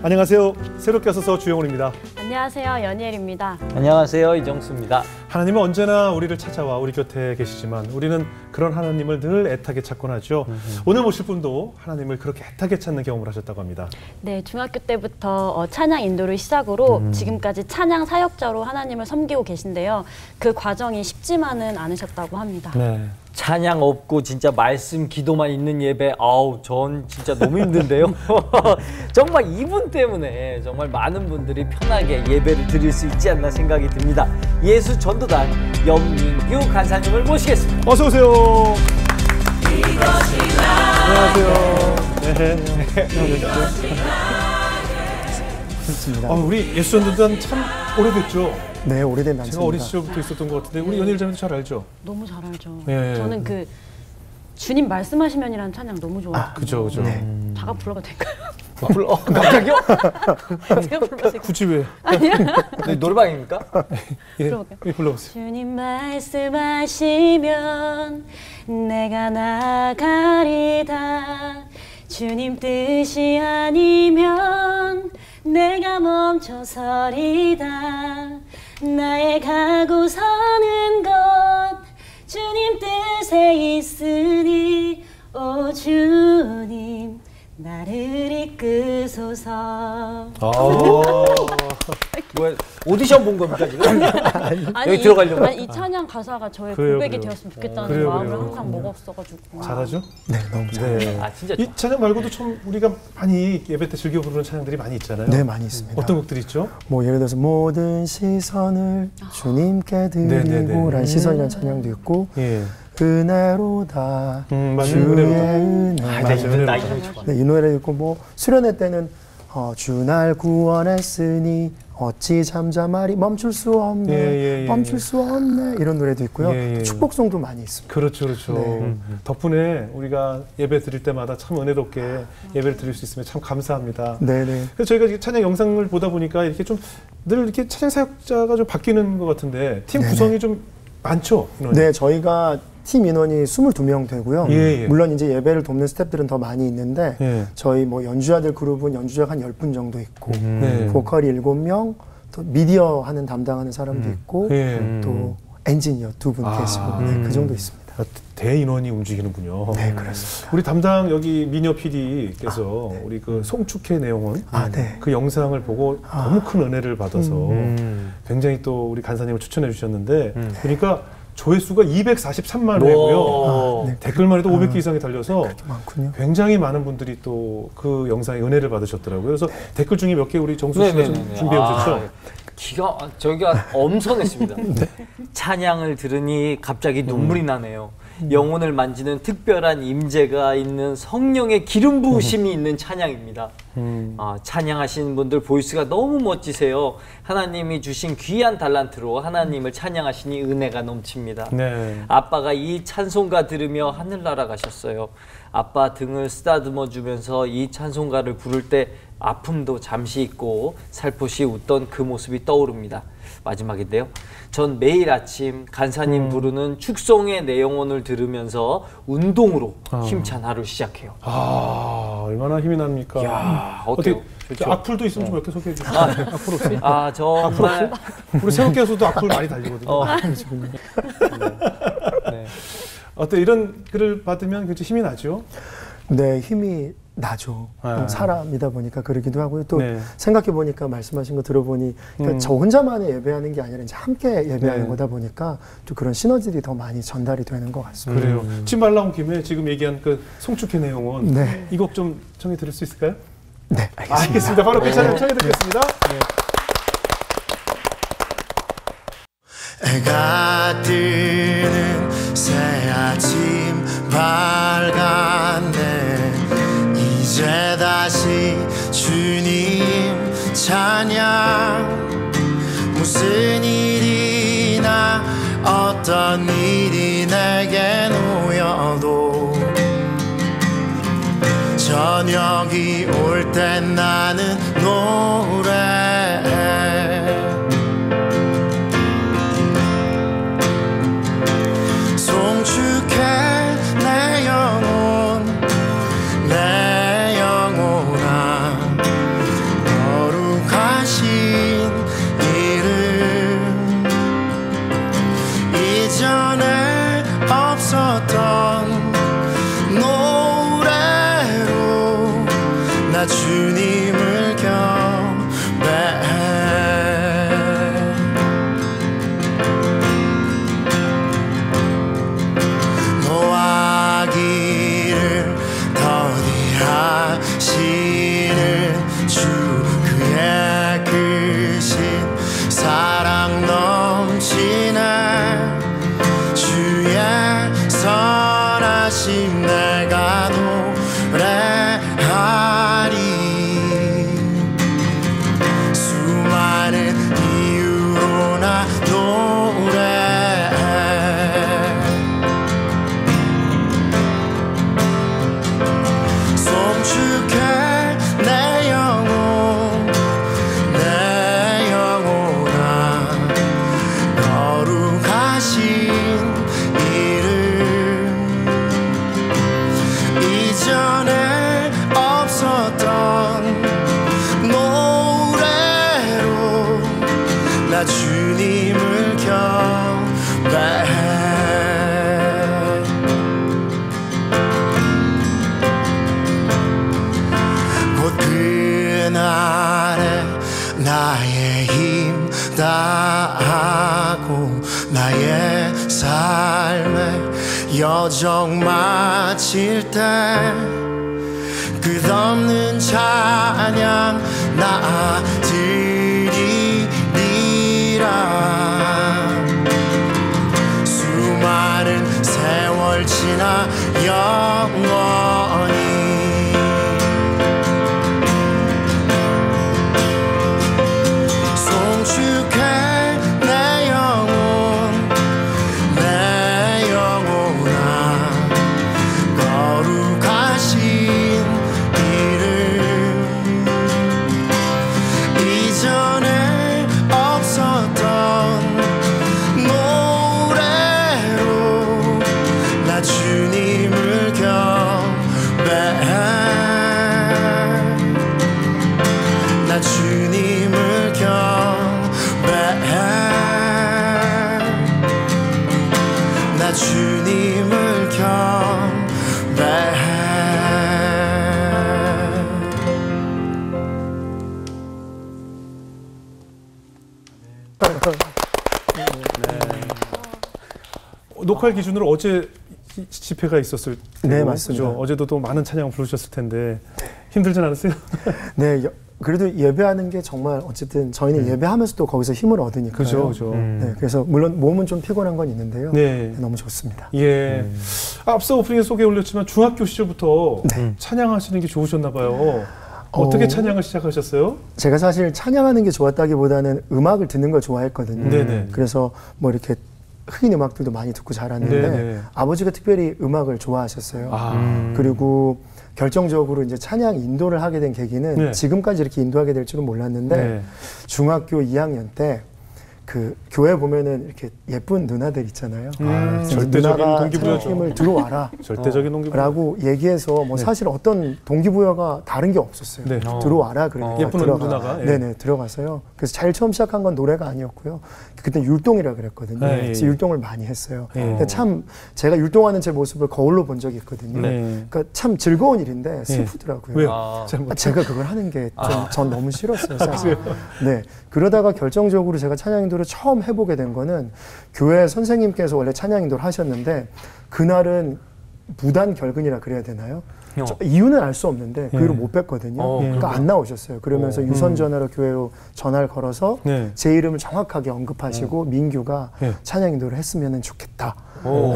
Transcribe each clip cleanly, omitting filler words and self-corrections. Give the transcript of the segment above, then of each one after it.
안녕하세요. 새롭게 와서 주영훈입니다. 안녕하세요. 연희엘입니다. 안녕하세요. 이정수입니다. 하나님은 언제나 우리를 찾아와 우리 곁에 계시지만 우리는 그런 하나님을 늘 애타게 찾곤 하죠. 오늘 모실 분도 하나님을 그렇게 애타게 찾는 경험을 하셨다고 합니다. 네, 중학교 때부터 찬양 인도를 시작으로 지금까지 찬양 사역자로 하나님을 섬기고 계신데요. 그 과정이 쉽지만은 않으셨다고 합니다. 네. 찬양 없고 진짜 말씀 기도만 있는 예배, 아우 전 진짜 너무 힘든데요. 정말 이분 때문에 정말 많은 분들이 편하게 예배를 드릴 수 있지 않나 생각이 듭니다. 예수 전도단 염민규 간사님을 모시겠습니다. 어서 오세요. 안녕하세요. 네. 좋습니다. 우리 예수 전도단 참 오래됐죠. 네, 오래된 제가 남성입니다. 어린 시절부터 있었던 것 같은데 우리 연희엘 자매도 잘 알죠? 너무 잘 알죠. 예. 저는 그 주님 말씀하시면이라는 찬양 너무 좋아해요. 그죠. 네. 다가 불러도 될까요? 갑자기요? 제가 불러도 될까요? 굳이 왜? 네, 노래방입니까? 예, 불러볼게요. 예, 불러보세요. 주님 말씀하시면 내가 나가리다. 주님 뜻이 아니면 내가 멈춰서리다. 나의 가고 서는 것 주님 뜻에 있으니 오 주님 나를 이끄소서. 뭐야, 오디션 본 겁니까 지금? 여기 들어가려고? 아니, 이 찬양 가사가 저의 그래요, 고백이 그래요. 되었으면 좋겠다는 그래요, 마음을 그래요. 항상 먹었어가지고. 잘하죠? 네, 너무 잘해요. 네. 아 진짜 이 찬양 말고도 참 우리가 많이 예배 때 즐겨 부르는 찬양들이 많이 있잖아요. 네, 많이 있습니다. 어떤 곡들이 있죠? 뭐 예를 들어서 모든 시선을 주님께 네네네. 드리고라는 시선이라는 찬양도 있고 예. 은혜로다 맞는 주의 은혜로다. 은혜 나 이 노래 좋아. 네, 이 노래를 있고 뭐 수련회 때는 주 날 구원했으니 어찌 잠잠하리 멈출 수 없네 멈출 수 없네 이런 노래도 있고요. 또 축복송도 많이 있습니다. 그렇죠, 그렇죠. 네. 덕분에 우리가 예배 드릴 때마다 참 은혜롭게 예배를 드릴 수 있으면 참 감사합니다. 네네. 그래서 저희가 이렇게 찬양 영상을 보다 보니까 이렇게 좀 늘 이렇게 찬양 사역자가 좀 바뀌는 것 같은데 팀 네네. 구성이 좀 많죠? 인원이? 네, 저희가 팀 인원이 22명 되고요. 예. 물론 이제 예배를 돕는 스태프들은 더 많이 있는데 예. 저희 뭐 연주자들 그룹은 연주자가 한 10분 정도 있고 네. 보컬이 7명, 또 미디어 하는 담당하는 사람도 있고 예. 또 엔지니어 2분 계시고 네, 그 정도 있습니다. 대인원이 움직이는군요. 네, 그렇습니다. 우리 담당 여기 미녀 PD께서 우리 그 송축회 내용은 네. 그 영상을 보고 너무 큰 은혜를 받아서 굉장히 또 우리 간사님을 추천해 주셨는데 보니까 조회수가 243만 회고요. 네. 댓글만 해도 500개 이상이 달려서 그렇게 많군요. 굉장히 많은 분들이 또 그 영상에 은혜를 받으셨더라고요. 그래서 댓글 중에 몇 개 우리 정수 씨가 좀 준비해 오셨죠? 저기가 엄선했습니다. 찬양을 들으니 갑자기 눈물이 나네요. 영혼을 만지는 특별한 임재가 있는 성령의 기름 부으심이 있는 찬양입니다. 찬양하시는 분들 보이스가 너무 멋지세요. 하나님이 주신 귀한 달란트로 하나님을 찬양하시니 은혜가 넘칩니다. 네. 아빠가 이 찬송가 들으며 하늘나라 가셨어요. 아빠 등을 쓰다듬어 주면서 이 찬송가를 부를 때 아픔도 잠시 잊고 살포시 웃던 그 모습이 떠오릅니다. 마지막인데요. 전 매일 아침 간사님 부르는 축성의 내 영혼을 들으면서 운동으로 힘찬 하루 시작해요. 얼마나 힘이 납니까? 야, 어때요? 좋죠? 악플도 있으면 좀 몇 개 소개해 주세요. 악플 없어요? 정말 우리 새롭게 해서도 악플 많이 달리거든요. 네. 어때 이런 글을 받으면 굉장히 힘이 나죠? 네, 힘이 나죠. 사람이다 보니까 그러기도 하고요. 또 네. 생각해 보니까 말씀하신 거 들어보니 그러니까 저 혼자만의 예배하는 게 아니라 이제 함께 예배하는 거다 보니까 또 그런 시너지들이 더 많이 전달이 되는 것 같습니다. 그래요. 지금 말 나온 김에 지금 얘기한 그 송축회 내용은 네. 이 곡 좀 청해 드릴 수 있을까요? 네, 알겠습니다. 바로 그 찬양 청해 드리겠습니다. 해가 뜨는 새 아침 밝았네. 이제 다시 주님 찬양. 무슨 일이나 어떤 일이 내게 놓여도 저녁이 올 땐 나는 노래해. 송축해 내 영혼 내 영혼아. 나의 힘 다하고 나의 삶의 여정 마칠 때 끝없는 찬양 나 드리리라. 수많은 세월 지나 영원히 송축해 내 영혼아 거룩하신 이름 이전에 없었던 노래로 나 주님을 경배해 나 주님을 경배해 나 주님을 경배해. 녹화일 기준으로 어제 집회가 있었을 테고, 네, 맞습니다. 그죠? 어제도 또 많은 찬양을 부르셨을 텐데 힘들진 않았어요? 네, 그래도 예배하는 게 정말 어쨌든 저희는 예배하면서 또 거기서 힘을 얻으니까요. 그죠, 그죠. 네, 그래서 물론 몸은 좀 피곤한 건 있는데요. 네. 너무 좋습니다. 예. 앞서 오프닝에 소개 올렸지만 중학교 시절부터 네. 찬양하시는 게 좋으셨나 봐요. 어떻게 찬양을 시작하셨어요? 제가 사실 찬양하는 게 좋았다기보다는 음악을 듣는 걸 좋아했거든요. 네네. 그래서 뭐 이렇게 흑인 음악들도 많이 듣고 자랐는데 네네. 아버지가 특별히 음악을 좋아하셨어요. 아. 그리고 결정적으로 이제 찬양 인도를 하게 된 계기는 네. 지금까지 이렇게 인도하게 될 줄은 몰랐는데 네. 중학교 2학년 때 그 교회 보면은 이렇게 예쁜 누나들 있잖아요. 절대적인 동기부여죠. 찬양팀을 들어와라. 절대적인 동기부여. 라고 얘기해서 뭐 사실 어떤 동기부여가 다른 게 없었어요. 네. 들어와라 그러니까 예쁜 누나가. 예. 네네 들어가서요. 그래서 제일 처음 시작한 건 노래가 아니었고요. 그때 율동이라 그랬거든요. 네, 그래서 예. 율동을 많이 했어요. 예. 근데 참 제가 율동하는 제 모습을 거울로 본 적이 있거든요. 네. 그러니까 참 즐거운 일인데 슬프더라고요. 왜요? 아. 제가 그걸 하는 게 전 너무 싫었어요, 사실. 네. 그러다가 결정적으로 제가 찬양 인도를 처음 해보게 된 거는 교회 선생님께서 원래 찬양 인도를 하셨는데 그날은 무단 결근이라 그래야 되나요? 이유는 알 수 없는데 그 이후로 못 뵀거든요. 그러니까 안 나오셨어요. 그러면서 유선 전화로 교회로 전화를 걸어서 네. 제 이름을 정확하게 언급하시고 민규가 네. 찬양 인도를 했으면 좋겠다.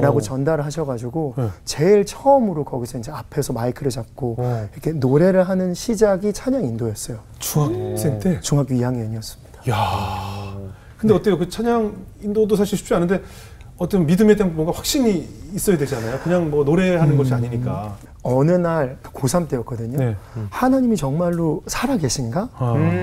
라고 전달을 하셔가지고 제일 처음으로 거기서 이제 앞에서 마이크를 잡고 이렇게 노래를 하는 시작이 찬양 인도였어요. 중학생 때? 중학교 2학년이었습니다. 야. 근데 어때요? 그 찬양 인도도 사실 쉽지 않은데 어떤 믿음에 대한 뭔가 확신이 있어야 되잖아요. 그냥 뭐 노래하는 것이 아니니까. 어느 날 고3 때였거든요. 네. 하나님이 정말로 살아계신가?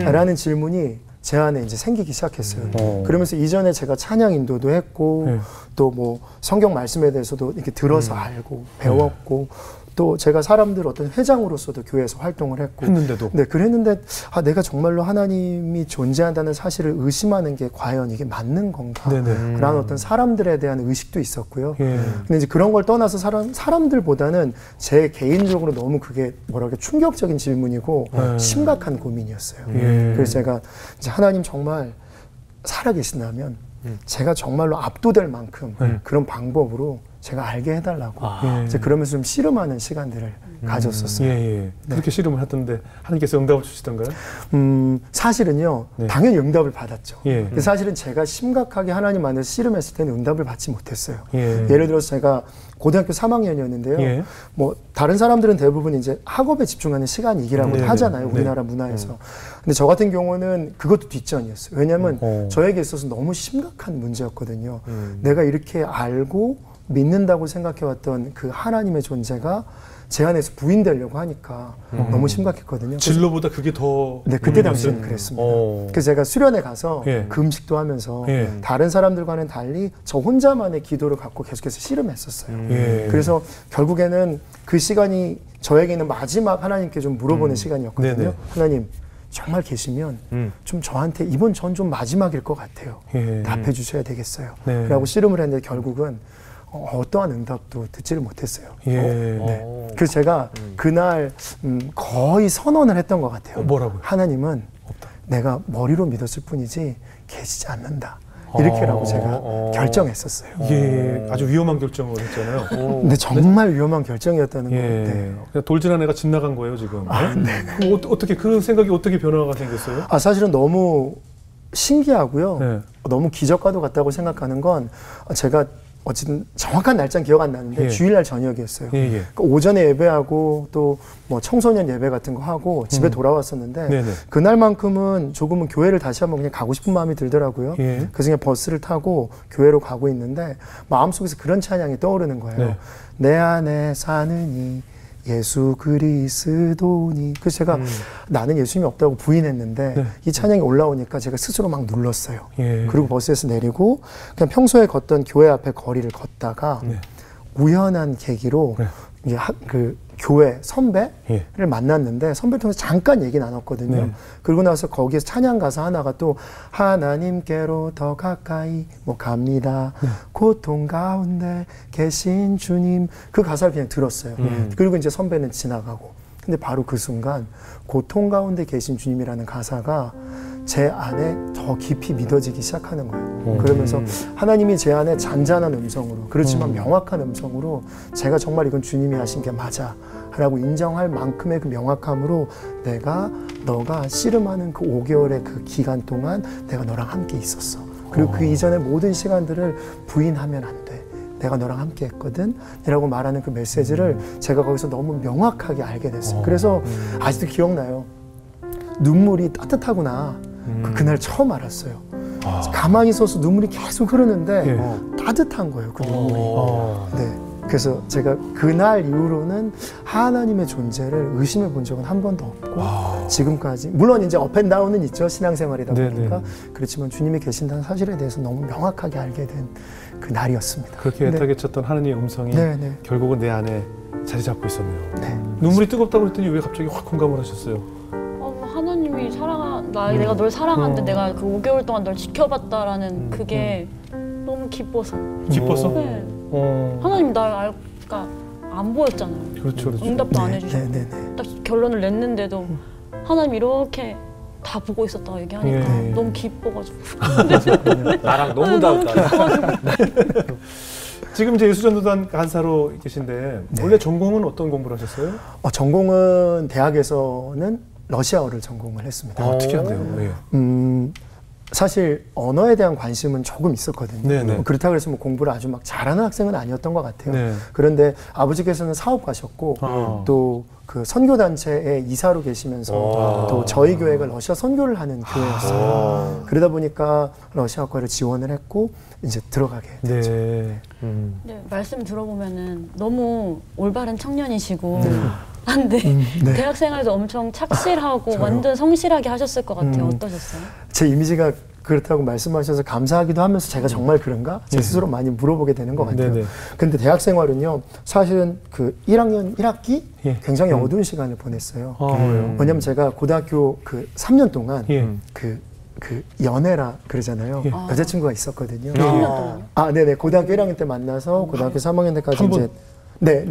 라는 질문이 제 안에 이제 생기기 시작했어요. 그러면서 이전에 제가 찬양 인도도 했고 또 뭐 성경 말씀에 대해서도 이렇게 들어서 알고 배웠고 또 제가 사람들 어떤 회장으로서도 교회에서 활동을 했고 했는데도. 네, 그랬는데 내가 정말로 하나님이 존재한다는 사실을 의심하는 게 과연 이게 맞는 건가? 네네. 그런 어떤 사람들에 대한 의식도 있었고요. 예. 근데 이제 그런 걸 떠나서 사람들보다는 제 개인적으로 너무 그게 뭐랄까 충격적인 질문이고 심각한 고민이었어요. 그래서 제가 이제 하나님 정말 살아계신다면 제가 정말로 압도될 만큼 그런 방법으로 제가 알게 해달라고 이제 그러면서 좀 씨름하는 시간들을 가졌었어요. 예. 그렇게 씨름을 하던데 하나님께서 응답을 주시던가요? 사실은요, 당연히 응답을 받았죠. 예. 근데 사실은 제가 심각하게 하나님 만나서 씨름했을 때는 응답을 받지 못했어요. 예. 예를 들어서 제가 고등학교 3학년이었는데요. 예. 뭐 다른 사람들은 대부분 이제 학업에 집중하는 시간이기라고 하잖아요. 우리나라 문화에서. 근데 저 같은 경우는 그것도 뒷전이었어요. 왜냐하면 저에게 있어서 너무 심각한 문제였거든요. 내가 이렇게 알고 믿는다고 생각해왔던 그 하나님의 존재가 제 안에서 부인되려고 하니까 너무 심각했거든요. 진로보다 그게 더. 네, 그때 당시에는 그랬습니다. 그래서 제가 수련회 가서 금식도 하면서 다른 사람들과는 달리 저 혼자만의 기도를 갖고 계속해서 씨름했었어요. 그래서 결국에는 그 시간이 저에게는 마지막 하나님께 좀 물어보는 시간이었거든요. 네네. 하나님, 정말 계시면 좀 저한테 이번 전 좀 마지막일 것 같아요. 답해 주셔야 되겠어요. 라고 씨름을 했는데 결국은 어떠한 응답도 듣지를 못했어요. 네. 그래서 제가 그날 거의 선언을 했던 것 같아요. 뭐라고요? 하나님은 내가 머리로 믿었을 뿐이지 계시지 않는다. 이렇게라고 제가 결정했었어요. 예, 아주 위험한 결정을 했잖아요. 근데 정말 위험한 결정이었다는 예. 건데. 그냥 돌진한 애가 집 나간 거예요, 지금. 네. 그럼 어떻게 그 생각이 어떻게 변화가 생겼어요? 사실은 너무 신기하고요. 네. 너무 기적과도 같다고 생각하는 건 제가 어쨌든 정확한 날짜는 기억 안 나는데 예. 주일날 저녁이었어요. 예, 예. 그러니까 오전에 예배하고 또 뭐 청소년 예배 같은 거 하고 집에 돌아왔었는데 네네. 그날만큼은 조금은 교회를 다시 한번 그냥 가고 싶은 마음이 들더라고요. 예. 그래서 그냥 버스를 타고 교회로 가고 있는데 마음속에서 그런 찬양이 떠오르는 거예요. 네. 내 안에 사느니 예수 그리스도니. 그래서 제가 나는 예수님이 없다고 부인했는데 네. 이 찬양이 올라오니까 제가 스스로 막 눌렀어요. 예. 그리고 버스에서 내리고 그냥 평소에 걷던 교회 앞에 거리를 걷다가 네. 우연한 계기로 네. 이제 그 교회 선배를 예. 만났는데 선배를 통해서 잠깐 얘기 나눴거든요. 네. 그리고 나서 거기에서 찬양 가사 하나가 또 하나님께로 더 가까이 뭐 갑니다. 네. 고통 가운데 계신 주님. 그 가사를 그냥 들었어요. 그리고 이제 선배는 지나가고. 근데 바로 그 순간 고통 가운데 계신 주님이라는 가사가 제 안에 더 깊이 믿어지기 시작하는 거예요. 그러면서 하나님이 제 안에 잔잔한 음성으로, 그렇지만 명확한 음성으로 제가 정말 이건 주님이 하신 게 맞아 라고 인정할 만큼의 그 명확함으로 너가 씨름하는 그 5개월의 그 기간 동안 내가 너랑 함께 있었어. 그리고 그 이전의 모든 시간들을 부인하면 안 돼. 내가 너랑 함께 했거든 이라고 말하는 그 메시지를 제가 거기서 너무 명확하게 알게 됐어요. 그래서 아직도 기억나요. 눈물이 따뜻하구나. 그날 처음 알았어요. 가만히 있어서 눈물이 계속 흐르는데 예. 따뜻한 거예요, 그 눈물이. 네. 그래서 제가 그날 이후로는 하나님의 존재를 의심해 본 적은 한 번도 없고 지금까지 물론 이제 업앤다운은 있죠, 신앙생활이다 보니까. 네네. 그렇지만 주님이 계신다는 사실에 대해서 너무 명확하게 알게 된 그 날이었습니다. 그렇게 애타게 쳤던 하나님의 음성이 네네. 결국은 내 안에 자리 잡고 있었네요. 네. 눈물이 뜨겁다고 그랬더니 왜 갑자기 확 공감을 하셨어요? 하나님이 내가 널 사랑하는데 내가 그 5개월 동안 널 지켜봤다라는 그게 너무 기뻐서. 기뻤어? 네. 하나님 날 그러니까 안 보였잖아요. 그렇죠, 그렇죠. 응답도 안 네, 해주셨고 네, 네, 네. 딱 결론을 냈는데도 하나님 이렇게 다 보고 있었다고 얘기하니까 예. 너무 기뻐가지고. 나랑 너무 다르다. 지금 이제 예수전도단 간사로 계신데 원래 전공은 어떤 공부를 하셨어요? 전공은 대학에서는 러시아어를 전공을 했습니다. 특이한데요. 예. 사실 언어에 대한 관심은 조금 있었거든요. 네네. 그렇다고 해서 뭐 공부를 아주 막 잘하는 학생은 아니었던 것 같아요. 네. 그런데 아버지께서는 사업 가셨고 또 그 선교단체에 이사로 계시면서 또 저희 교회가 러시아 선교를 하는 교회였어요. 그러다 보니까 러시아과를 지원을 했고 이제 들어가게 됐죠. 네. 네, 말씀 들어보면은 너무 올바른 청년이시고 한데 네. 대학 생활에서 엄청 착실하고 완전 성실하게 하셨을 것 같아요. 어떠셨어요? 제 이미지가 그렇다고 말씀하셔서 감사하기도 하면서 제가 정말 그런가? 제 스스로 많이 물어보게 되는 것 같아요. 네네. 근데 대학 생활은요, 사실은 그 1학년 1학기 예. 굉장히 어두운 시간을 보냈어요. 왜요? 왜냐면 제가 고등학교 그 3년 동안 예. 그 연애라 그러잖아요. 예. 여자친구가 있었거든요. 3년 동안요? 네네. 고등학교 1학년 때 만나서 고등학교 3학년 때까지 한 분? 이제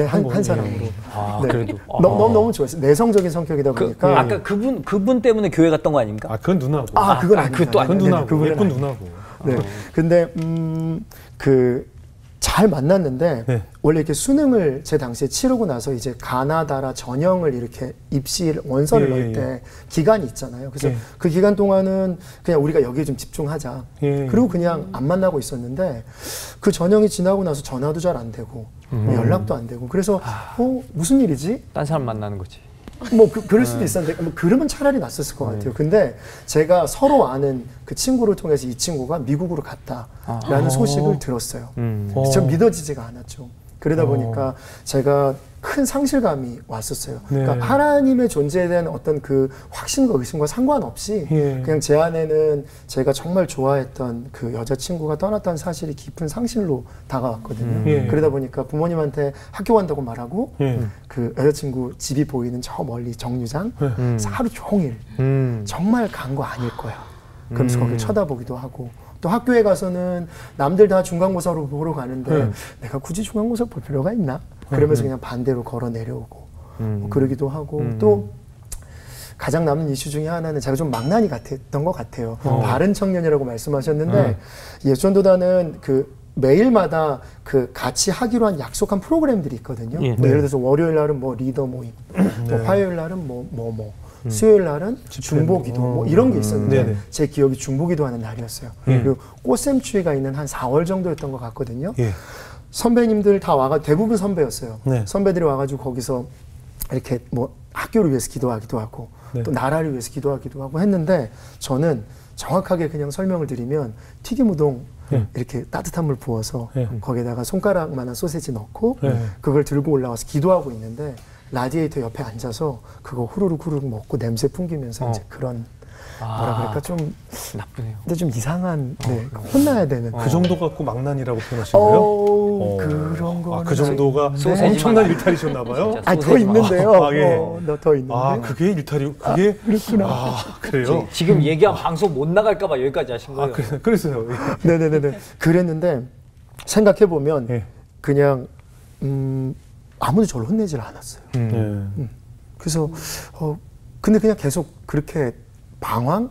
한 사람으로. 아, 네. 그래도. 너무 좋았어요. 내성적인 성격이다 보니까. 아까 그분 때문에 교회 갔던 거 아닙니까? 그건 누나고. 그건 아닙니다. 그것도 그건 네, 누나고. 그분은 예쁜 아닙니다. 누나고. 네. 근데 잘 만났는데 네. 원래 이렇게 수능을 제 당시에 치르고 나서 이제 가나다라 전형을 이렇게 원서를 넣을 때 기간이 있잖아요. 그래서 예. 그 기간 동안은 그냥 우리가 여기에 좀 집중하자. 예. 그리고 그냥 안 만나고 있었는데 그 전형이 지나고 나서 전화도 잘 안 되고 연락도 안 되고 그래서 무슨 일이지? 딴 사람 만나는 거지. 그럴 수도 있었는데 그러면 차라리 낫었을 것 같아요. 근데 제가 서로 아는 그 친구를 통해서 이 친구가 미국으로 갔다라는 소식을 들었어요. 전 믿어지지가 않았죠. 그러다 보니까 제가 큰 상실감이 왔었어요. 네. 그러니까 하나님의 존재에 대한 어떤 그 확신과 의심과 상관없이 예. 그냥 제 안에는 제가 정말 좋아했던 그 여자친구가 떠났다는 사실이 깊은 상실로 다가왔거든요. 예. 그러다 보니까 부모님한테 학교 간다고 말하고 예. 그 여자친구 집이 보이는 저 멀리 정류장 하루 종일 정말 간 거 아닐 거야. 그러면서 거길 쳐다보기도 하고 또 학교에 가서는 남들 다 중간고사로 보러 가는데 내가 굳이 중간고사 볼 필요가 있나? 그러면서 그냥 반대로 걸어 내려오고 그러기도 하고 또 가장 남는 이슈 중에 하나는 제가 좀 망나니 같았던 것 같아요. 바른 청년이라고 말씀하셨는데 예전도다는 그 매일마다 그 같이 하기로 한 약속한 프로그램들이 있거든요. 뭐 예를 들어서 월요일 날은 뭐 리더 모임, 뭐 화요일 날은 수요일 날은 중보기도 뭐 이런 게 있었는데 제 기억이 중보기도 하는 날이었어요. 그리고 꽃샘추위가 있는 한 4월 정도였던 것 같거든요. 선배님들 다 와가 대부분 선배였어요. 선배들이 와가지고 거기서 이렇게 뭐 학교를 위해서 기도하기도 하고 또 나라를 위해서 기도하기도 하고 했는데 저는 정확하게 그냥 설명을 드리면 튀김 우동 이렇게 따뜻한 물 부어서 거기에다가 손가락만한 소세지 넣고 그걸 들고 올라와서 기도하고 있는데 라디에이터 옆에 앉아서 그거 후루룩 먹고 냄새 풍기면서 이제 그런 뭐라 그럴까 좀 나쁘네요. 근데 좀 이상한 혼나야 되는 그 정도 갖고 망난이라고 표현하신 거예요? 그런 거. 그 정도가 엄청난 일탈이셨나 봐요. 더 있는데요. 더 있는데. 그게 일탈이 그게 그렇구나. 그래요? 지금 얘기한 방송 못 나갈까 봐 여기까지 하신 거예요. 그랬어요. 네네네. 그랬는데 생각해 보면 그냥 아무도 저를 혼내질 않았어요. 그래서 근데 그냥 계속 그렇게 방황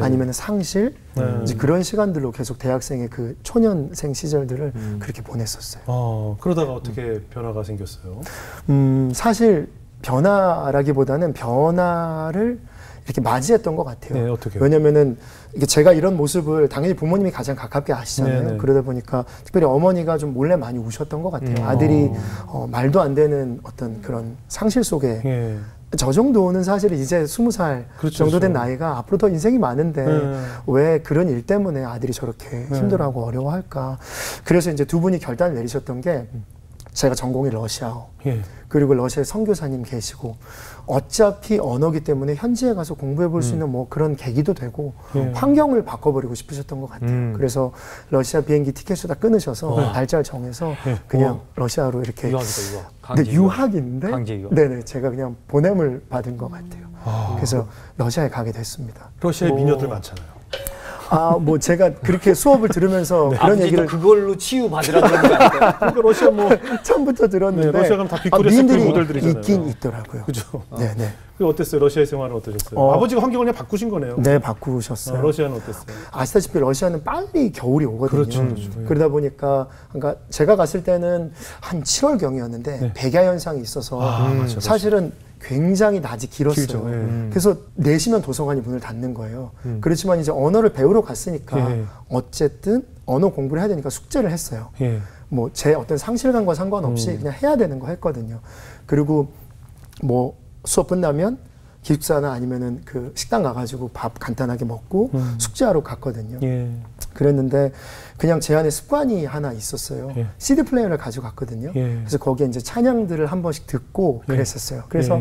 아니면 상실 이제 그런 시간들로 계속 대학생의 그 초년생 시절들을 그렇게 보냈었어요. 그러다가 어떻게 변화가 생겼어요? 사실 변화라기보다는 변화를 이렇게 맞이했던 것 같아요. 네, 어떻게요? 왜냐면은 이게 제가 이런 모습을 당연히 부모님이 가장 가깝게 아시잖아요. 그러다 보니까 특별히 어머니가 좀 몰래 많이 우셨던 것 같아요. 아들이 말도 안 되는 어떤 그런 상실 속에 저 정도는 사실은 이제 20살 정도 된 나이가 앞으로 더 인생이 많은데 왜 그런 일 때문에 아들이 저렇게 힘들어하고 어려워할까. 그래서 이제 두 분이 결단을 내리셨던 게 제가 전공이 러시아어 그리고 러시아에 선교사님 계시고 어차피 언어기 때문에 현지에 가서 공부해 볼 수 있는 뭐 그런 계기도 되고 환경을 바꿔버리고 싶으셨던 것 같아요. 그래서 러시아 비행기 티켓을 다 끊으셔서 날짜를 정해서 그냥 러시아로 이렇게 유학인데 강제 유학. 네네 제가 그냥 보냄을 받은 것 같아요. 그래서 러시아에 가게 됐습니다. 러시아에 미녀들 많잖아요. 뭐 제가 그렇게 수업을 들으면서 그런 얘기를 그걸로 치유 받으라는 거 아닐까요? 그러니까 러시아 뭐 처음부터 들었는데 러시아 가면 다 빅토리아 세크레트 모델들이잖아요. 있긴 있더라고요. 그죠? 네네. 그 어땠어요? 러시아의 생활은 어떠셨어요? 아버지가 환경을 그냥 바꾸신 거네요. 네, 바꾸셨어요. 러시아는 어땠어요? 아시다시피 러시아는 빨리 겨울이 오거든요. 그렇죠. 그러다 보니까 그러니까 제가 갔을 때는 한 7월경이었는데 백야 현상이 있어서 사실은 굉장히 낮이 길었어요. 그래서 4시면 도서관이 문을 닫는 거예요. 그렇지만 이제 언어를 배우러 갔으니까 어쨌든 언어 공부를 해야 되니까 숙제를 했어요. 뭐 제 어떤 상실감과 상관없이 그냥 해야 되는 거 했거든요. 그리고 뭐 수업 끝나면 기숙사나 아니면은 그 식당 가가지고 밥 간단하게 먹고 숙제하러 갔거든요. 그랬는데 그냥 제 안에 습관이 하나 있었어요. CD 플레이어를 가지고 갔거든요. 그래서 거기에 이제 찬양들을 한 번씩 듣고 그랬었어요. 그래서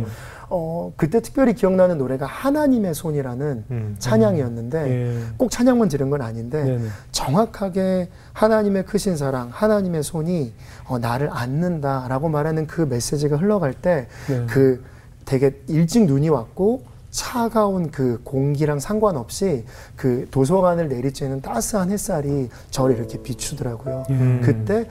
그때 특별히 기억나는 노래가 하나님의 손이라는 찬양이었는데 꼭 찬양만 들은 건 아닌데 정확하게 하나님의 크신 사랑, 하나님의 손이 나를 안는다라고 말하는 그 메시지가 흘러갈 때 그 되게 일찍 눈이 왔고 차가운 그 공기랑 상관없이 그 도서관을 내리쬐는 따스한 햇살이 저를 이렇게 비추더라고요. 그때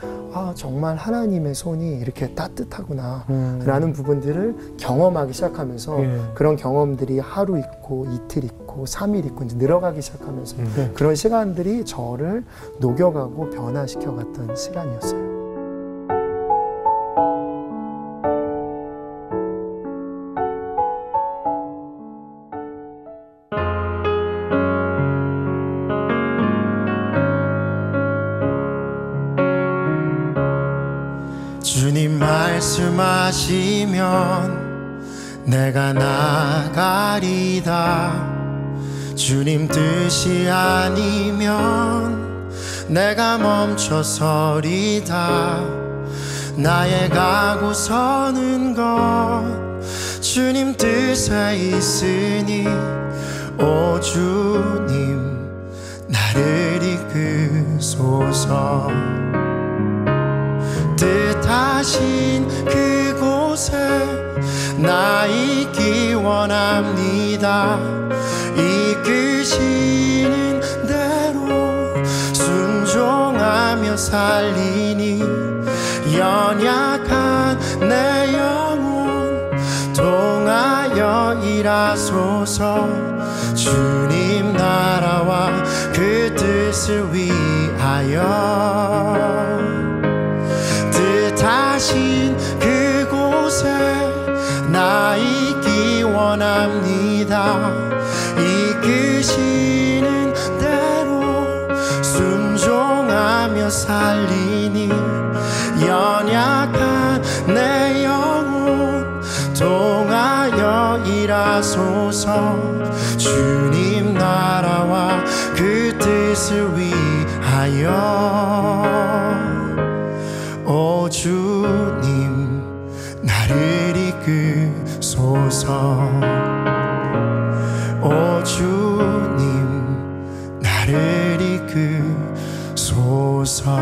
정말 하나님의 손이 이렇게 따뜻하구나 라는 부분들을 경험하기 시작하면서 그런 경험들이 하루 있고 이틀 있고 3일 있고 이제 늘어가기 시작하면서 그런 시간들이 저를 녹여가고 변화시켜갔던 시간이었어요. 주님 말씀하시면 내가 나가리다. 주님 뜻이 아니면 내가 멈춰서리다. 나의 가고 서는 것 주님 뜻에 있으니 오 주님 나를 이끄소서. 뜻하신 그곳에 나 있기 원합니다. 이끄시는 대로 순종하며 살리니 연약한 내 영혼 통하여 일하소서 주님 나라와 그 뜻을 위하여 뜻하신 그곳에 나 있기 원합니다. 이끄시는 대로 순종하며 살리니 연약한 내 영혼 통하여 일하소서 주님 나라와 그 뜻을 위하여 오 주님 나를 이끄소서 오 주님 나를 이끄소서.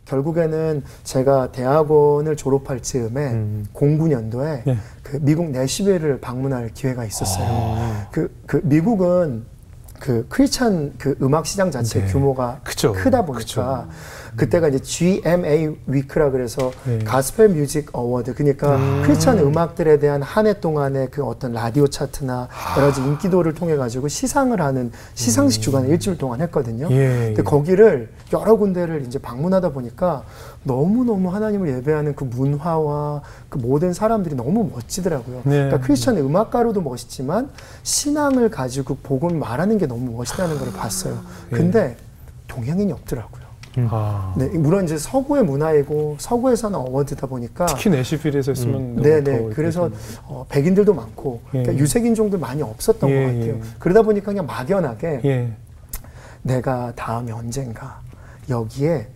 결국에는 제가 대학원을 졸업할 즈음에 09년도에 예. 그 미국 내시빌을 방문할 기회가 있었어요. 그 미국은 그 크리스찬 그 음악 시장 자체 네. 규모가 그쵸. 크다 보니까 그때가 이제 GMA 위크라 그래서 네. 가스펠 뮤직 어워드, 그러니까 크리스찬 음악들에 대한 한 해 동안의 그 어떤 라디오 차트나 여러 가지 인기도를 통해 가지고 시상을 하는 시상식 주간을 일주일 동안 했거든요. 예, 근데 거기를 여러 군데를 이제 방문하다 보니까 너무너무 하나님을 예배하는 그 문화와 그 모든 사람들이 너무 멋지더라고요. 네. 그러니까 크리스천 음악가로도 멋있지만 신앙을 가지고 복음을 말하는 게 너무 멋있다는 걸 봤어요. 근데 동양인이 없더라고요. 아. 네, 물론 이제 서구의 문화이고 서구에서는 어워드다 보니까 특히 내시빌에서 했으면 네네. 그래서 백인들도 많고 예. 그러니까 유색인종들 많이 없었던 예, 것 같아요. 예. 그러다 보니까 그냥 막연하게 예. 내가 다음에 언젠가 여기에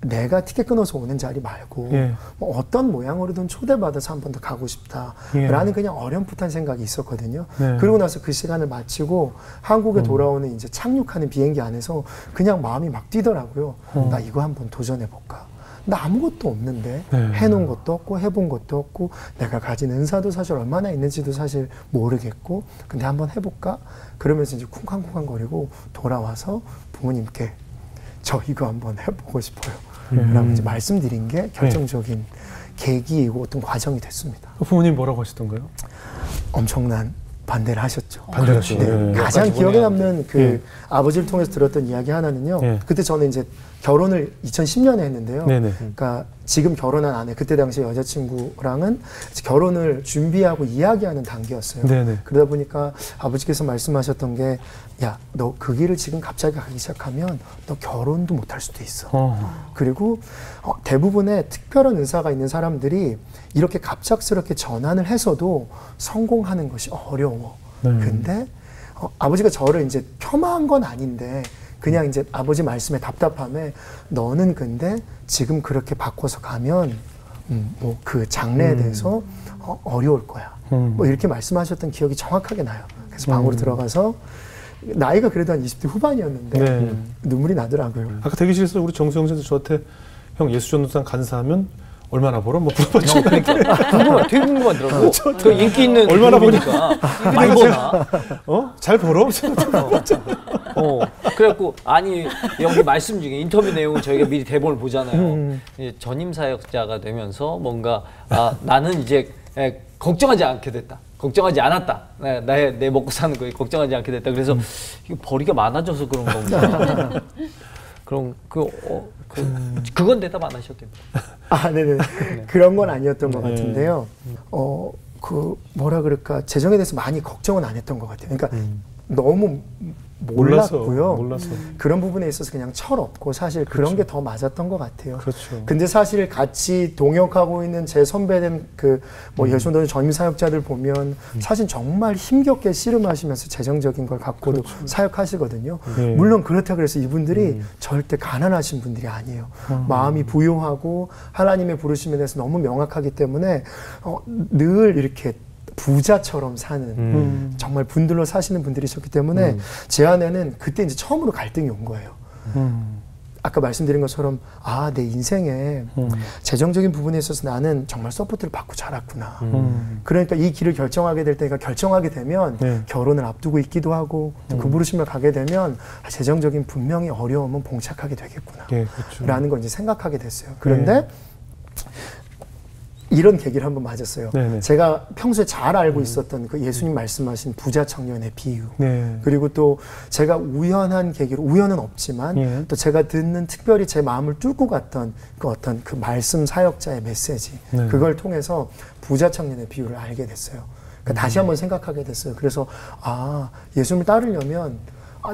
내가 티켓 끊어서 오는 자리 말고 예. 뭐 어떤 모양으로든 초대받아서 한 번 더 가고 싶다라는 그냥 어렴풋한 생각이 있었거든요. 네. 그리고 나서 그 시간을 마치고 한국에 돌아오는 이제 착륙하는 비행기 안에서 그냥 마음이 막 뛰더라고요. 나 이거 한번 도전해 볼까? 나 아무것도 없는데 네. 해놓은 것도 없고 해본 것도 없고 내가 가진 은사도 사실 얼마나 있는지도 사실 모르겠고 근데 한번 해볼까? 그러면서 이제 쿵쾅쿵쾅거리고 돌아와서 부모님께 저 이거 한번 해보고 싶어요. 라고 이제 말씀드린 게 결정적인 계기이고 어떤 과정이 됐습니다. 부모님 뭐라고 하시던가요? 엄청난 반대를 하셨죠. 반대를 하시죠. 네. 예. 가장 기억에 남는 그 예. 아버지를 통해서 들었던 이야기 하나는요. 예. 그때 저는 이제 결혼을 2010년에 했는데요. 네네. 그러니까 지금 결혼한 아내, 그때 당시 여자친구랑은 결혼을 준비하고 이야기하는 단계였어요. 네네. 그러다 보니까 아버지께서 말씀하셨던 게, 야, 너 그 길을 지금 갑자기 가기 시작하면 너 결혼도 못할 수도 있어. 그리고 대부분의 특별한 은사가 있는 사람들이 이렇게 갑작스럽게 전환을 해서도 성공하는 것이 어려워. 근데 아버지가 저를 이제 폄하한 건 아닌데 그냥 이제 아버지 말씀에 답답함에 너는 근데 지금 그렇게 바꿔서 가면 뭐 그 장래에 대해서 어려울 거야. 뭐 이렇게 말씀하셨던 기억이 정확하게 나요. 그래서 방으로 들어가서 나이가 그래도 한 20대 후반이었는데 네. 눈물이 나더라고요. 아까 대기실에서 우리 정수영 씨도 저한테 형 예수전도단 간사하면 얼마나 벌어? 뭐 물어봤죠. 궁금해, 되게 궁금하더라고. 그 인기 있는 얼마나 보니까 많이 버나? 잘 벌어? 그래갖고 아니 여기 말씀 중에 인터뷰 내용은 저희가 미리 대본을 보잖아요. 이제 전임 사역자가 되면서 뭔가 나는 이제 걱정하지 않게 됐다. 걱정하지 않았다. 내 먹고 사는 거에 걱정하지 않게 됐다. 그래서 이거 벌이가 많아져서 그런 건가? 그럼 그건 대답 안 하셨겠네요. 네네. 그런 건 아니었던 것 같은데요. 그 뭐라 그럴까 재정에 대해서 많이 걱정은 안 했던 것 같아요. 그러니까 너무 몰랐고요. 몰라서. 그런 부분에 있어서 그냥 철없고 사실 그런 게 더 맞았던 것 같아요. 그렇죠. 근데 사실 같이 동역하고 있는 제 선배된 그 뭐 예수전도 전임 사역자들 보면 사실 정말 힘겹게 씨름하시면서 재정적인 걸 갖고도 사역하시거든요. 물론 그렇다고 해서 이분들이 절대 가난하신 분들이 아니에요. 마음이 부유하고 하나님의 부르심에 대해서 너무 명확하기 때문에 늘 이렇게 부자처럼 사는 정말 분들로 사시는 분들이셨기 때문에 제 안에는 그때 이제 처음으로 갈등이 온 거예요. 아까 말씀드린 것처럼 내 인생에 재정적인 부분에 있어서 나는 정말 서포트를 받고 자랐구나. 그러니까 이 길을 결정하게 될 때가 결정하게 되면 결혼을 앞두고 있기도 하고 또 그 부르심을 가게 되면 재정적인 분명히 어려움은 봉착하게 되겠구나. 그렇죠. 라는 걸 이제 생각하게 됐어요. 그런데 이런 계기를 한번 맞았어요. 네네. 제가 평소에 잘 알고 있었던 그 예수님 말씀하신 부자 청년의 비유. 그리고 또 제가 우연한 계기로, 우연은 없지만 또 제가 듣는 특별히 제 마음을 뚫고 갔던 그 어떤 그 말씀 사역자의 메시지. 그걸 통해서 부자 청년의 비유를 알게 됐어요. 그러니까 다시 한번 생각하게 됐어요. 그래서 예수님을 따르려면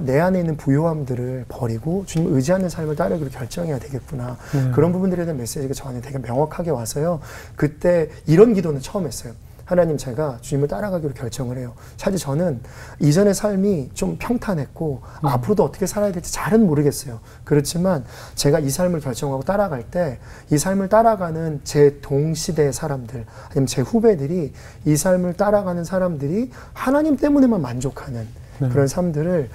내 안에 있는 부요함들을 버리고 주님을 의지하는 삶을 따르기로 결정해야 되겠구나. 그런 부분들에 대한 메시지가 저한테 되게 명확하게 와서요. 그때 이런 기도는 처음 했어요. 하나님, 제가 주님을 따라가기로 결정을 해요. 사실 저는 이전의 삶이 좀 평탄했고 앞으로도 어떻게 살아야 될지 잘은 모르겠어요. 그렇지만 제가 이 삶을 결정하고 따라갈 때 이 삶을 따라가는 제 동시대의 사람들 아니면 제 후배들이 이 삶을 따라가는 사람들이 하나님 때문에만 만족하는 그런 삶들을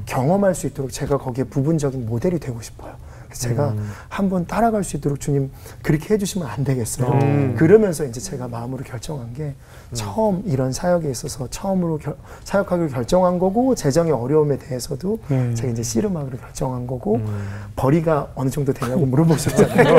경험할 수 있도록 제가 거기에 부분적인 모델이 되고 싶어요. 그래서 제가 한번 따라갈 수 있도록 주님 그렇게 해주시면 안 되겠어요. 그러면서 이제 제가 마음으로 결정한 게 처음 이런 사역에 있어서 처음으로 사역하기로 결정한 거고 재정의 어려움에 대해서도 제가 이제 씨름하기로 결정한 거고 벌이가 어느 정도 되냐고 물어보셨잖아요.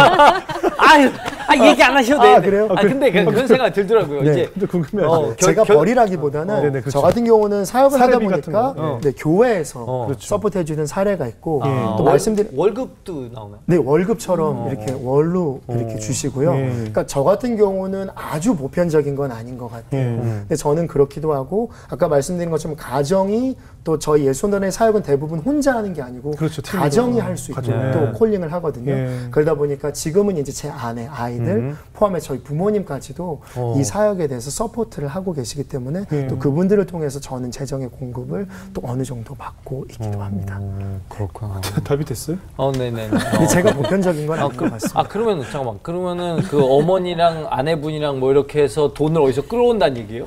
얘기 안 하셔도 돼요. 그래요? 근데 그런 생각이 들더라고요. 이제 궁금해요. 제가 벌이라기보다는 그렇죠. 저 같은 경우는 사역을 하다 보니까 교회에서 그렇죠. 서포트해주는 사례가 있고 또 말씀드린 월급도 나오나요? 네, 월급처럼 이렇게 월로 이렇게 주시고요. 그러니까 저 같은 경우는 아주 보편적인 건 아닌 것 같아요. 근데 저는 그렇기도 하고 아까 말씀드린 것처럼 가정이 또 저희 예수원단의 사역은 대부분 혼자 하는 게 아니고 그렇죠, 가정이 할 수 있도록 또 콜링을 하거든요. 그러다 보니까 지금은 이제 제 아내, 아이들 포함해 저희 부모님까지도 이 사역에 대해서 서포트를 하고 계시기 때문에 또 그분들을 통해서 저는 재정의 공급을 또 어느 정도 받고 있기도 합니다. 그렇구나. 답이 됐어요? 네네. 근데 제가 보편적인 건 아닌 것 같습니다. 그러면 잠깐만. 그러면은 그 어머니랑 아내분이랑 뭐 이렇게 해서 돈을 어디서 끌어온다는 얘기예요?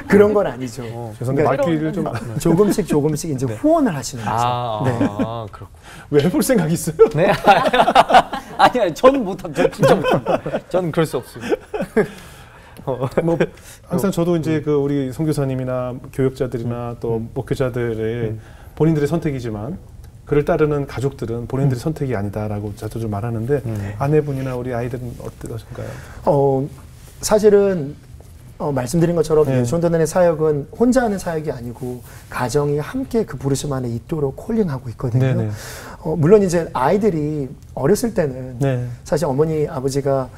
그런 건 아니죠. 죄송한데 말귀를 좀 조금씩 이제 후원을 하시는 거죠. 그렇고. 왜 해볼 생각 있어요? 네. 아니야, 저는 못합니다. 저 진짜 못합니다. 저는 그럴 수 없습니다. 뭐 항상 저도 이제 그 우리 선교사님이나 교역자들이나 또 목회자들의 본인들의 선택이지만 그를 따르는 가족들은 본인들의 선택이 아니다라고 자주 좀 말하는데 아내분이나 우리 아이들은 어떠신가요? 사실은 말씀드린 것처럼 예수원단의 사역은 혼자 하는 사역이 아니고 가정이 함께 그 부르심 안에 있도록 콜링하고 있거든요. 물론 이제 아이들이 어렸을 때는 사실 어머니 아버지가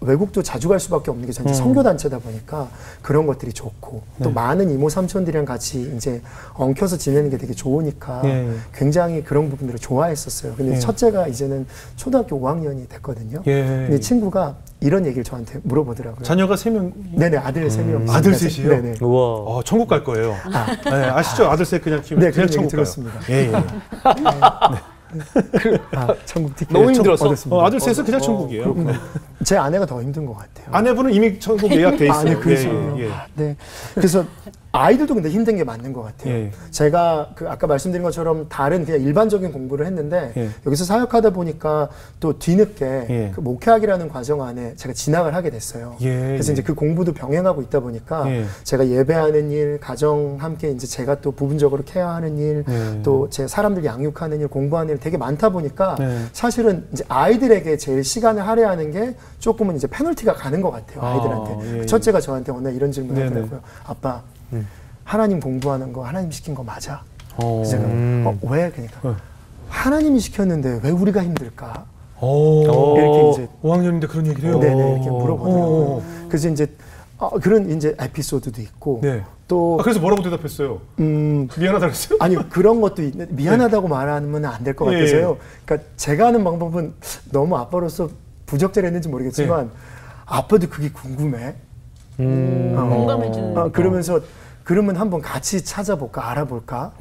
외국도 자주 갈 수밖에 없는 게 전체 선교단체다 보니까 그런 것들이 좋고 또 많은 이모 삼촌들이랑 같이 이제 엉켜서 지내는 게 되게 좋으니까 굉장히 그런 부분들을 좋아했었어요. 근데 첫째가 이제는 초등학교 5학년이 됐거든요. 근데 친구가 이런 얘기를 저한테 물어보더라고요. 자녀가 3명? 네네, 아들 3명. 아들 셋이요? 네네. 우와. 천국 갈 거예요. 아시죠? 아들 셋 그냥 키우면 그냥 천국 들었습니다. 천국 티켓 너무 힘들어서 아들 셋은 그냥 천국이에요. 제 아내가 더 힘든 것 같아요. 아내분은 이미 천국 예약돼 있어요. 네. 그래서 아이들도 근데 힘든 게 맞는 것 같아요. 제가 아까 말씀드린 것처럼 다른 그냥 일반적인 공부를 했는데 여기서 사역하다 보니까 또 뒤늦게 그 목회학이라는 과정 안에 제가 진학을 하게 됐어요. 그래서 이제 그 공부도 병행하고 있다 보니까 제가 예배하는 일, 가정 함께 이제 제가 또 부분적으로 케어하는 일, 또 제 사람들 양육하는 일, 공부하는 일 되게 많다 보니까 사실은 이제 아이들에게 제일 시간을 할애하는 게 조금은 이제 페널티가 가는 것 같아요. 아이들한테. 첫째가 저한테 어느 날 이런 질문을 하더라고요. 아빠, 하나님 공부하는 거 하나님 시킨 거 맞아? 그래서 제가 왜? 그러니까 하나님이 시켰는데 왜 우리가 힘들까? 이렇게 이제 5학년인데 그런 얘기를 해요? 네네, 이렇게 물어보더라고요. 그래서 이제 그런 이제 에피소드도 있고 또 그래서 뭐라고 대답했어요? 미안하다 그랬어요? 아니 그런 것도 미안하다고 말하면 안 될 것 같아서요. 그러니까 제가 하는 방법은 너무 아빠로서 부적절했는지 모르겠지만 아빠도 그게 궁금해. 공감해주는. 그러면서 그러면 한번 같이 찾아볼까, 알아볼까?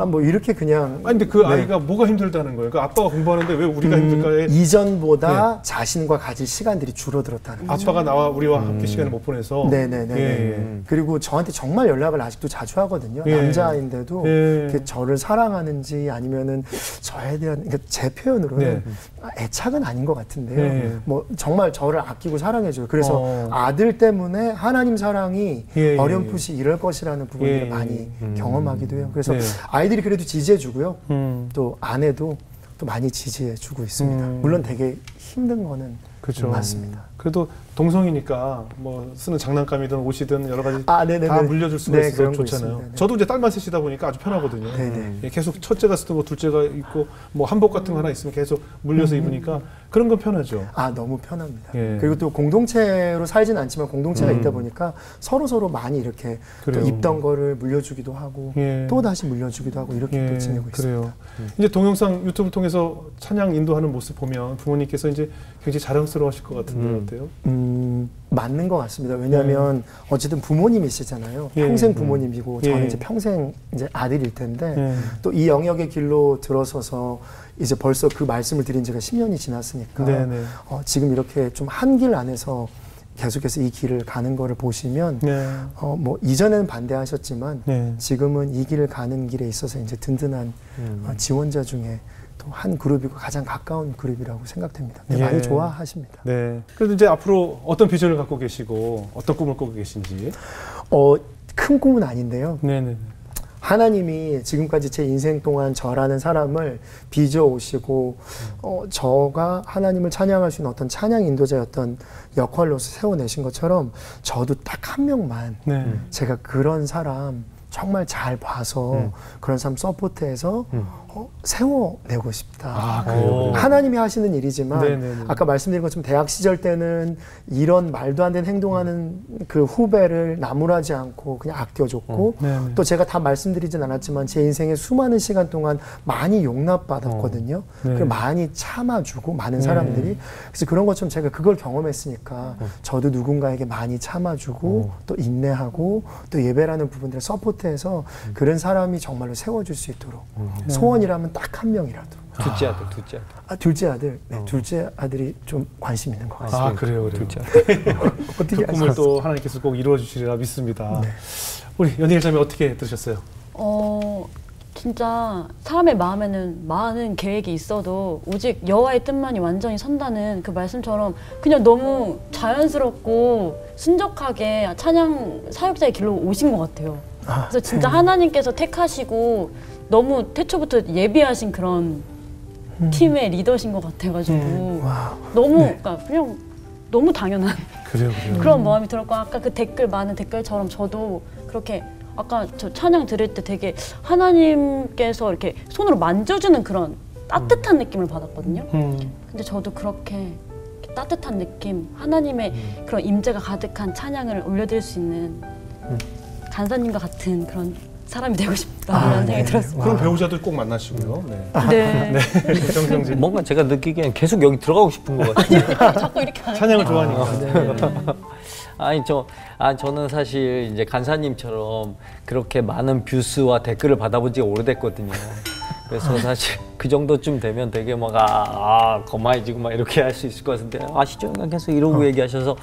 뭐 이렇게 그냥. 아니, 근데 그 아이가 뭐가 힘들다는 거예요? 그 아빠가 공부하는데 왜 우리가 힘들까에? 이전보다 자신과 가질 시간들이 줄어들었다는 거죠. 아빠가 우리와 함께 시간을 못 보내서. 네네네. 그리고 저한테 정말 연락을 아직도 자주 하거든요. 남자인데도 이렇게 저를 사랑하는지 아니면은 저에 대한, 그러니까 제 표현으로는 애착은 아닌 것 같은데요. 뭐 정말 저를 아끼고 사랑해줘요. 그래서 아들 때문에 하나님 사랑이 어렴풋이 이럴 것이라는 부분들을 많이 경험하기도 해요. 그래서 아이들이 그래도 지지해주고요. 또 아내도 또 많이 지지해주고 있습니다. 물론 되게 힘든 거는 그렇죠. 맞습니다. 그래도 동성이니까 뭐 쓰는 장난감이든 옷이든 여러 가지 다 물려줄 수가 네, 있어서 좋잖아요. 저도 이제 딸만 셋이다 보니까 아주 편하거든요. 계속 첫째가 쓰고 뭐 둘째가 있고 뭐 한복 같은 거 하나 있으면 계속 물려서 입으니까 그런 건 편하죠. 너무 편합니다. 그리고 또 공동체로 살진 않지만 공동체가 있다 보니까 서로 많이 이렇게 또 입던 거를 물려주기도 하고 또 다시 물려주기도 하고 이렇게 또 지내고 있습니다. 이제 동영상 유튜브 통해서 찬양 인도하는 모습 보면 부모님께서 이제 굉장히 자랑스러워하실 것 같은데 어때요? 맞는 것 같습니다. 왜냐하면 어쨌든 부모님이시잖아요. 평생 부모님이고 저는 이제 평생 이제 아들일 텐데 또 이 영역의 길로 들어서서 이제 벌써 그 말씀을 드린 지가 10년이 지났으니까 지금 이렇게 좀 한 길 안에서 계속해서 이 길을 가는 거를 보시면 뭐 이전에는 반대하셨지만 지금은 이 길을 가는 길에 있어서 이제 든든한 지원자 중에 또 한 그룹이고 가장 가까운 그룹이라고 생각됩니다. 많이 좋아하십니다. 그래도 이제 앞으로 어떤 비전을 갖고 계시고 어떤 꿈을 꾸고 계신지? 큰 꿈은 아닌데요. 하나님이 지금까지 제 인생 동안 저라는 사람을 빚어오시고 저가 하나님을 찬양할 수 있는 어떤 찬양 인도자였던 역할로서 세워내신 것처럼 저도 딱 한 명만 제가 그런 사람 정말 잘 봐서 그런 사람 서포트해서 세워내고 싶다. 하나님이 하시는 일이지만 아까 말씀드린 것처럼 대학 시절 때는 이런 말도 안 되는 행동하는 그 후배를 나무라지 않고 그냥 아껴줬고 또 제가 다 말씀드리진 않았지만 제 인생의 수많은 시간 동안 많이 용납받았거든요. 그리고 많이 참아주고 많은 사람들이 그래서 그런 것처럼 제가 그걸 경험했으니까 저도 누군가에게 많이 참아주고 또 인내하고 또 예배라는 부분들을 서포트해서 그런 사람이 정말로 세워줄 수 있도록 소원이라면 딱 한 명이라도. 둘째 아들. 둘째 아들. 둘째 아들이 좀 관심 있는 것 같습니다. 그래요. 둘째 아들. 어떻게 그 꿈을 또 하나님께서 꼭 이루어 주시리라 믿습니다. 우리 연희엘 자매 어떻게 들으셨어요? 진짜 사람의 마음에는 많은 계획이 있어도 오직 여호와의 뜻만이 완전히 선다는 그 말씀처럼 그냥 너무 자연스럽고 순적하게 찬양 사역자의 길로 오신 것 같아요. 그래서 진짜 하나님께서 택하시고 너무 태초부터 예비하신 그런 팀의 리더신 것 같아가지고 너무 그러니까 그냥 너무 당연한 그런 마음이 들었고 아까 그 많은 댓글처럼 저도 그렇게 아까 저 찬양 들을 때 되게 하나님께서 이렇게 손으로 만져주는 그런 따뜻한 느낌을 받았거든요. 근데 저도 그렇게 따뜻한 느낌, 하나님의 그런 임재가 가득한 찬양을 올려드릴 수 있는 간사님과 같은 그런 사람이 되고 싶다라는 생각이 들었습니다. 그런 배우자들 꼭 만나시고요. 뭔가 제가 느끼기엔 계속 여기 들어가고 싶은 것 같아요. 자꾸 이렇게 찬양을 좋아하니까. 저는 사실 이제 간사님처럼 그렇게 많은 뷰스와 댓글을 받아본 지가 오래됐거든요. 그래서 사실 그 정도쯤 되면 되게 막 거만해지고 막 이렇게 할 수 있을 것 같은데 아시죠? 계속 이러고 얘기하셔서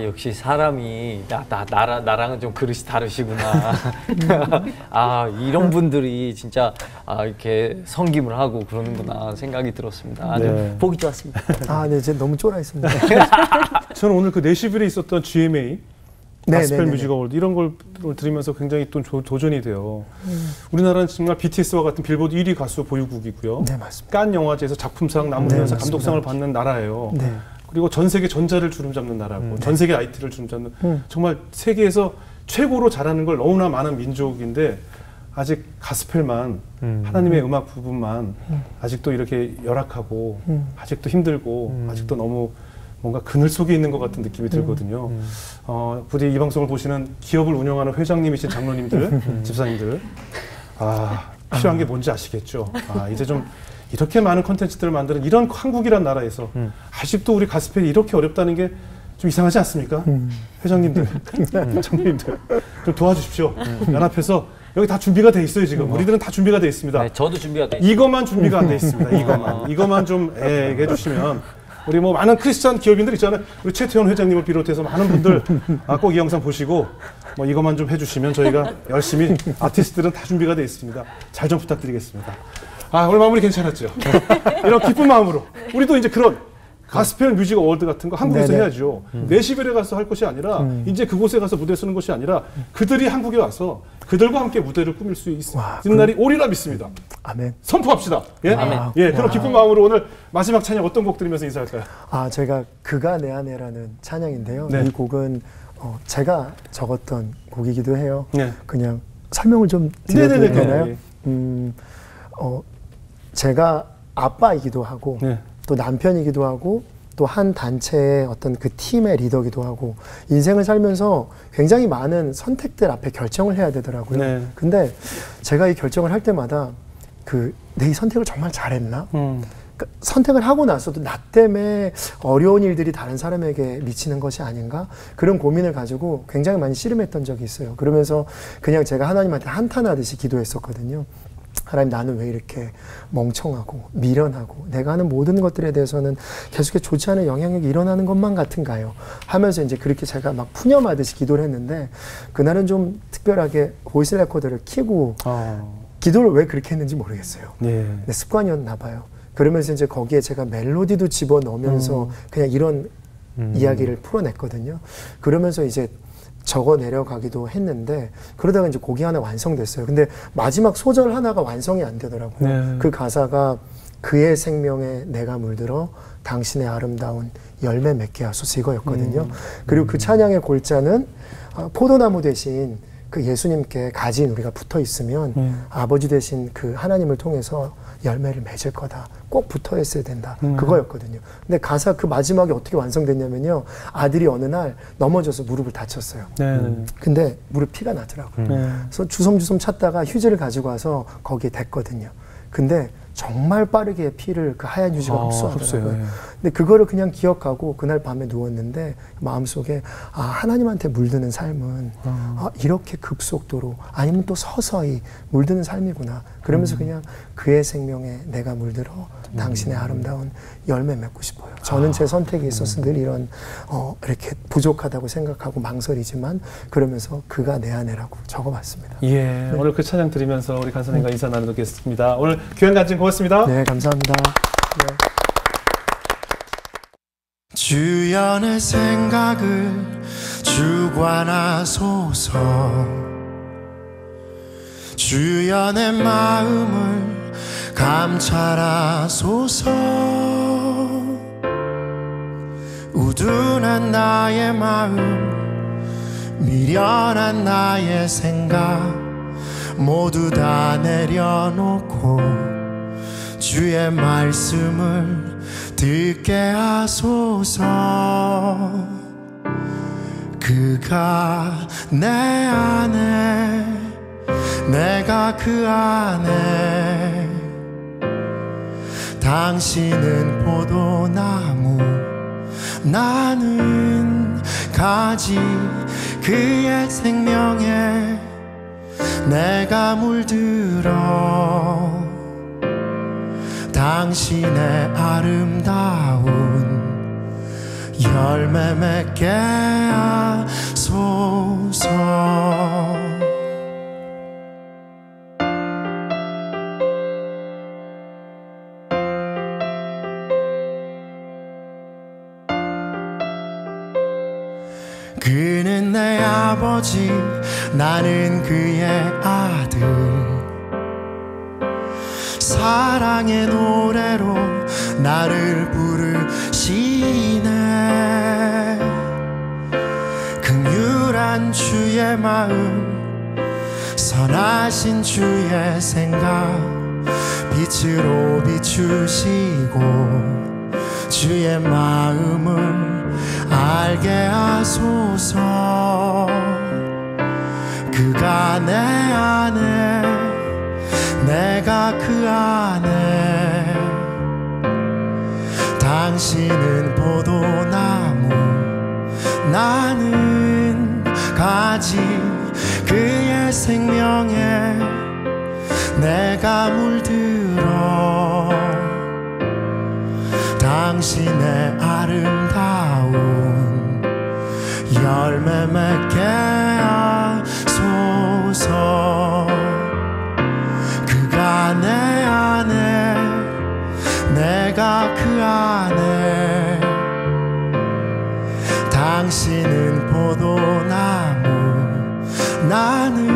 역시 사람이 나랑은 좀 그릇이 다르시구나. 이런 분들이 진짜 이렇게 섬김을 하고 그러는구나 생각이 들었습니다. 보기 좋았습니다. 제가 너무 쫄아있습니다. 저는 오늘 그 내시빌에 있었던 GMA 가스펠 뮤직 어워드 이런 걸 들으면서 굉장히 또 도전이 돼요. 우리나라는 정말 BTS와 같은 빌보드 1위 가수 보유국이고요. 칸 영화제에서 작품상, 남우연상, 감독상을 받는 나라예요. 그리고 전 세계 전자를 주름잡는 나라고, 전 세계 IT를 주름잡는 정말 세계에서 최고로 잘하는 걸 너무나 많은 민족인데 아직 가스펠만 하나님의 음악 부분만 아직도 이렇게 열악하고 아직도 힘들고 아직도 너무 뭔가 그늘 속에 있는 것 같은 느낌이 들거든요. 부디 이 방송을 보시는 기업을 운영하는 회장님이신 장로님들, 집사님들, 필요한 게 뭔지 아시겠죠? 이제 좀 이렇게 많은 콘텐츠들을 만드는 이런 한국이란 나라에서 아직도 우리 가스펠이 이렇게 어렵다는 게 좀 이상하지 않습니까? 회장님들, 장님들 좀 도와주십시오. 연합해서 여기 다 준비가 돼 있어요 지금. 우리들은 다 준비가 돼 있습니다. 네, 저도 준비가 돼 있습니다. 이것만 준비가 안 돼 있습니다. 이것만 좀 해주시면 우리 뭐 많은 크리스찬 기업인들 있잖아요. 우리 최태원 회장님을 비롯해서 많은 분들 꼭 이 영상 보시고 뭐 이것만 좀 해주시면 저희가 열심히 아티스트들은 다 준비가 돼 있습니다. 잘 좀 부탁드리겠습니다. 오늘 마무리 괜찮았죠? 이런 기쁜 마음으로 우리도 이제 그런 가스펠 뮤직 어워드 같은 거 한국에서 네네. 해야죠. 내시벨에 가서 할 것이 아니라 이제 그곳에 가서 무대 쓰는 것이 아니라 그들이 한국에 와서 그들과 함께 무대를 꾸밀 수 있는 날이 오리라 믿습니다. 아멘. 선포합시다. 예? 아멘. 예, 그런 기쁜 마음으로 오늘 마지막 찬양 어떤 곡 들으면서 인사할까요? 제가 그가 내 안에라는 찬양인데요. 네. 이 곡은 제가 적었던 곡이기도 해요. 네. 그냥 설명을 좀 드려도 네네네. 되나요? 네. 제가 아빠이기도 하고 네. 또 남편이기도 하고 또 한 단체의 어떤 그 팀의 리더기도 하고 인생을 살면서 굉장히 많은 선택들 앞에 결정을 해야 되더라고요. 네. 근데 제가 이 결정을 할 때마다 내 이 선택을 정말 잘했나? 그러니까 선택을 하고 나서도 나 때문에 어려운 일들이 다른 사람에게 미치는 것이 아닌가? 그런 고민을 가지고 굉장히 많이 씨름했던 적이 있어요. 그러면서 그냥 제가 하나님한테 한탄하듯이 기도했었거든요. 하나님, 나는 왜 이렇게 멍청하고 미련하고 내가 하는 모든 것들에 대해서는 계속해서 좋지 않은 영향력이 일어나는 것만 같은가요? 하면서 이제 그렇게 제가 막 푸념하듯이 기도를 했는데 그날은 좀 특별하게 보이스 레코더를 켜고 기도를 왜 그렇게 했는지 모르겠어요. 예. 근데 습관이었나 봐요. 그러면서 이제 거기에 제가 멜로디도 집어넣으면서 그냥 이런 이야기를 풀어냈거든요. 그러면서 이제 적어 내려가기도 했는데 그러다가 이제 곡이 하나 완성됐어요. 근데 마지막 소절 하나가 완성이 안 되더라고요. 네. 그 가사가 그의 생명에 내가 물들어 당신의 아름다운 열매 맺게 하소서 이거였거든요. 그리고 그 찬양의 골자는 포도나무 대신 그 예수님께 가진 우리가 붙어 있으면 아버지 대신 그 하나님을 통해서 열매를 맺을 거다. 꼭 붙어 있어야 된다. 그거였거든요. 근데 가사 그 마지막에 어떻게 완성됐냐면요. 아들이 어느 날 넘어져서 무릎을 다쳤어요. 근데 무릎 피가 나더라고요. 그래서 주섬주섬 찾다가 휴지를 가지고 와서 거기에 댔거든요. 근데 정말 빠르게 피를 그 하얀 휴지가 흡수하더라고요. 흡수해요. 근데 그거를 그냥 기억하고 그날 밤에 누웠는데 마음속에 하나님한테 물드는 삶은 이렇게 급속도로 아니면 또 서서히 물드는 삶이구나. 그러면서 그냥 그의 생명에 내가 물들어 당신의 아름다운 열매 맺고 싶어요. 저는 제 선택에 있어서 늘 이런 이렇게 부족하다고 생각하고 망설이지만 그러면서 그가 내 안에라고 적어봤습니다. 예, 네. 오늘 그 찬양 들으면서 우리 간사님과 인사 나누겠습니다. 오늘 귀한 간증 고맙습니다. 네, 감사합니다. 네. 주여 내 생각을 주관하소서 주여 내 마음을 감찰하소서 우둔한 나의 마음 미련한 나의 생각 모두 다 내려놓고 주의 말씀을 듣게 하소서 그가 내 안에 내가 그 안에 당신은 포도나무 나는 가지 그의 생명에 내가 물들어 당신의 아름다운 열매 맺게 하소서 그는 내 아버지 나는 그의 아들 사랑의 노래로 나를 부르시네 긍휼한 주의 마음 선하신 주의 생각 빛으로 비추시고 주의 마음을 알게 하소서 그가 내 안에 내가 그 안에 당신은 포도나무 생명에 내가 물들어 당신의 아름다운 열매 맺게 하소서. 그가 내 안에 내가 그 안에 당신은 포도나무 나는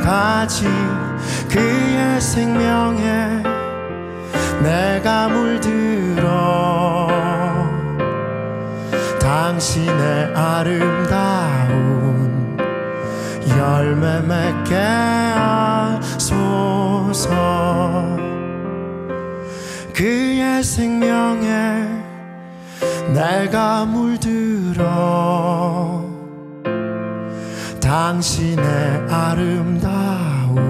가지 그의 생명에 내가 물들어 당신의 아름다운 열매 맺게 하소서. 그의 생명에 내가 물들어 당신의 아름다운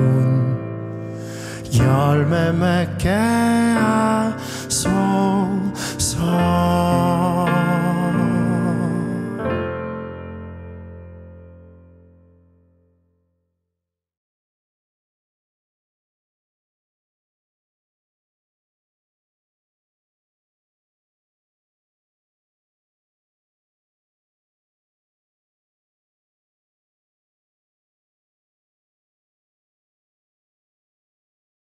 열매 맺게 하소서.